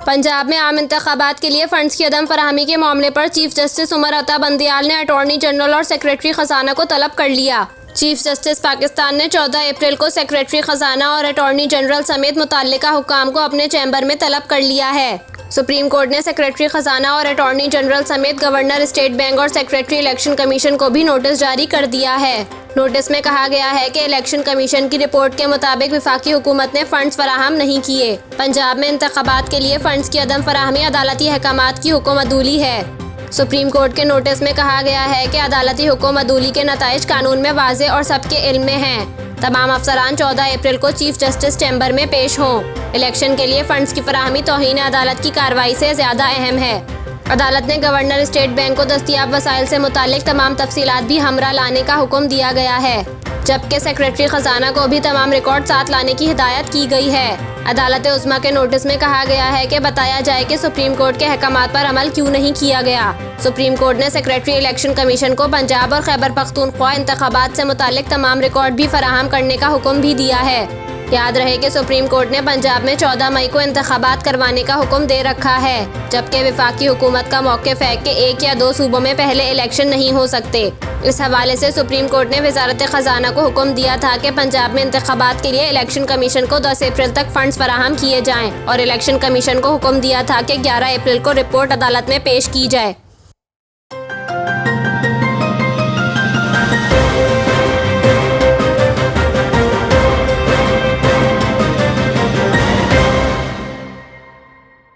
पंजाब में आम इंतखाबात के लिए फंड्स की अदम फराहमी के मामले पर चीफ जस्टिस उमर अता बंदियाल ने अटॉर्नी जनरल और सेक्रेटरी खजाना को तलब कर लिया। चीफ जस्टिस पाकिस्तान ने 14 अप्रैल को सेक्रेटरी खजाना और अटॉर्नी जनरल समेत मुतल्लिका हुक्काम को अपने चैम्बर में तलब कर लिया है। सुप्रीम कोर्ट ने सेक्रेटरी खजाना और अटॉर्नी जनरल समेत गवर्नर स्टेट बैंक और सेक्रेटरी इलेक्शन कमीशन को भी नोटिस जारी कर दिया है। नोटिस में कहा गया है कि इलेक्शन कमीशन की रिपोर्ट के मुताबिक वफाकी हुकूमत ने फंड्स फराहम नहीं किए। पंजाब में इंतखाबात के लिए फंड्स की अदम फराहमी अदालती अहकामात की हुक्म अदूली है। सुप्रीम कोर्ट के नोटिस में कहा गया है कि अदालती हुक्म अदूली के नताइज कानून में वाज़े और सबके इल्म में हैं। तमाम अफसरान 14 अप्रैल को चीफ जस्टिस चैम्बर में पेश हों। इलेक्शन के लिए फंड्स की फराहमी तौहीन अदालत की कार्रवाई से ज़्यादा अहम है। अदालत ने गवर्नर स्टेट बैंक को दस्तियाब वसाइल से मुतालिक तमाम तफसीलात भी हमरा लाने का हुक्म दिया गया है, जबकि सेक्रेटरी खजाना को भी तमाम रिकॉर्ड साथ लाने की हिदायत की गई है। अदालत उज़्मा के नोटिस में कहा गया है कि बताया जाए कि सुप्रीम कोर्ट के अहकामात पर अमल क्यों नहीं किया गया। सुप्रीम कोर्ट ने सेक्रेटरी इलेक्शन कमीशन को पंजाब और खैबर पख्तूनख्वा इंतखाबात से मुतालिक तमाम रिकॉर्ड भी फराहम करने का हुक्म भी दिया है। याद रहे कि सुप्रीम कोर्ट ने पंजाब में 14 मई को इंतखाबात करवाने का हुक्म दे रखा है, जबकि वफाकी हुकूमत का मौक़िफ़ है कि 1 या 2 सूबों में पहले इलेक्शन नहीं हो सकते। इस हवाले से सुप्रीम कोर्ट ने वजारत खजाना को हुक्म दिया था कि पंजाब में इंतखाबात के लिए इलेक्शन कमीशन को 10 अप्रैल तक फंड्स फराहम किए जाएं और इलेक्शन कमीशन को हुक्म दिया था कि 11 अप्रैल को रिपोर्ट अदालत में पेश की जाए।